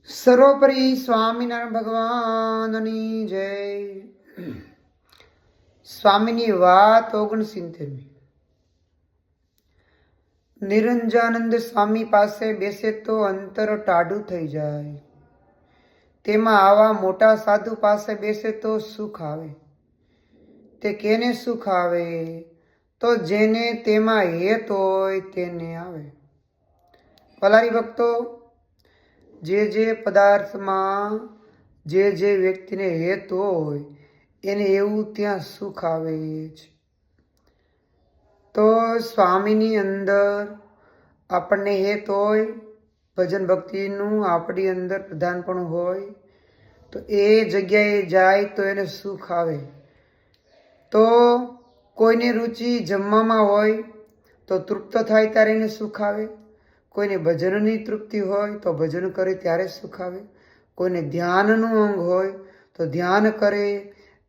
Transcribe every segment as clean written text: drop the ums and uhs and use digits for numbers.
સર્વોપરી સ્વામિનારાયણ ભગવાનની જય. સ્વામીની વાત 69. નિરંજાનંદ સ્વામી પાસે બેસે તો અંતર ટાઢું થઈ જાય. તેમાં આવા મોટા સાધુ પાસે બેસે તો સુખ આવે. તે કેને સુખ આવે? તો જેને તેમાં હેત હોય તેને આવે. વલારી ભક્તો, જે પદાર્થમાં જે વ્યક્તિને હેત હોય એને એવું ત્યાં સુખ આવે છે. તો સ્વામીની અંદર આપણને હેત હોય, ભજન ભક્તિનું આપણી અંદર પ્રધાનપણું હોય, તો એ જગ્યાએ જાય તો એને સુખ આવે. તો કોઈને રુચિ જમવામાં હોય તો તૃપ્ત થાય ત્યારે એને સુખ આવે. કોઈને ભજનની તૃપ્તિ હોય તો ભજન કરે ત્યારે સુખ આવે. કોઈને ધ્યાનનું અંગ હોય તો ધ્યાન કરે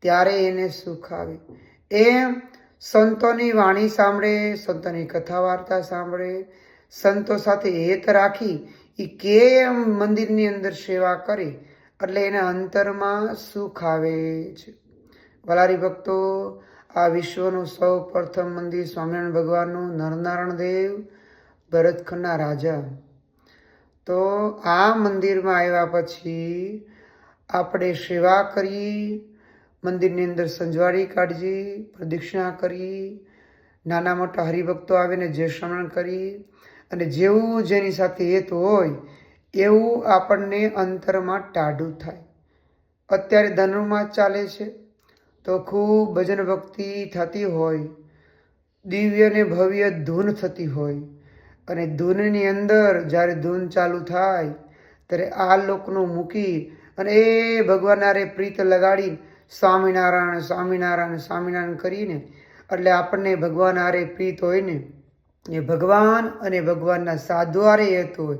ત્યારે એને સુખ આવે. એમ સંતોની વાણી સાંભળે, સંતોની કથા વાર્તા સાંભળે, સંતો સાથે હેત રાખી એ કેમ મંદિરની અંદર સેવા કરે એટલે એના અંતરમાં સુખ આવે છે. વલારી ભક્તો, આ વિશ્વનું સૌ પ્રથમ મંદિર સ્વામિનારાયણ ભગવાનનું, નરનારાયણ દેવ ભરતખંડના રાજા. તો આ મંદિરમાં આવ્યા પછી આપણે સેવા કરી, મંદિરની અંદર સંજવારી કાઢજી, પ્રદક્ષિણા કરી, નાના મોટા હરિભક્તો આવીને જય શ્રવણ કરી, અને જેવું જેની સાથે હેત હોય એવું આપણને અંતરમાં ટાઢું થાય. અત્યારે ધનુર્માસ ચાલે છે તો ખૂબ ભજન ભક્તિ થતી હોય, દિવ્ય ને ભવ્ય ધૂન થતી હોય, અને ધૂનની અંદર જ્યારે ધૂન ચાલુ થાય ત્યારે આ લોકનું મૂકી અને એ ભગવાનના રે પ્રીત લગાડી સ્વામિનારાયણ સ્વામિનારાયણ સ્વામિનારાયણ કરીને એટલે આપણને ભગવાન હારે પ્રીત હોય ને, એ ભગવાન અને ભગવાનના સાધુ હારે હેત હોય,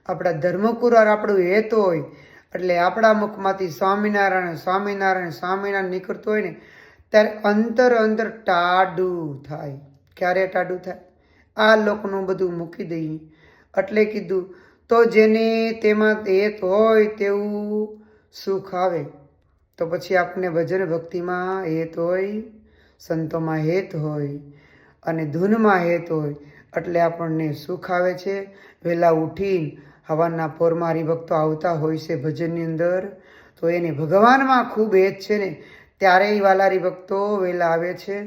આપણા ધર્મકુર હારે આપણું હેત હોય, એટલે આપણા મુખમાંથી સ્વામિનારાયણ સ્વામિનારાયણ સ્વામિનારાયણ નીકળતું હોય ને ત્યારે અંતર ટાઢું થાય. ક્યારે ટાઢું થાય? આ લોકનું બધું મૂકી દઈએ એટલે કીધું તો જેને તેમાં હેત હોય તેવું સુખ આવે. તો પછી આપણે ભજન ભક્તિમાં હેત હોય, સંતોમાં હેત હોય અને ધૂનમાં હેત હોય એટલે આપણને સુખ આવે છે. વહેલા ઉઠીને હવાના પોરમાં હરિભક્તો આવતા હોય છે ભજનની અંદર, તો એને ભગવાનમાં ખૂબ હેત છે ને ત્યારે વાલા હરિભક્તો વહેલા આવે છે.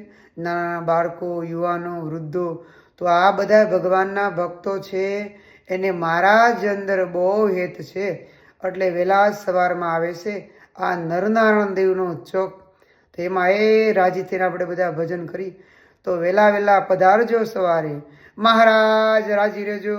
નાના બાળકો, યુવાનો, વૃદ્ધો, તો આ બધા ભગવાનના ભક્તો છે, એને મારા જ અંદર બહુ હેત છે એટલે વહેલા સવારમાં આવે છે. આ નરનારાયણ દેવનો ચોક, તેમાં એ રાજી થઈને આપણે બધા ભજન કરી તો વહેલા પધારજો સવારે. મહારાજ રાજી રહેજો.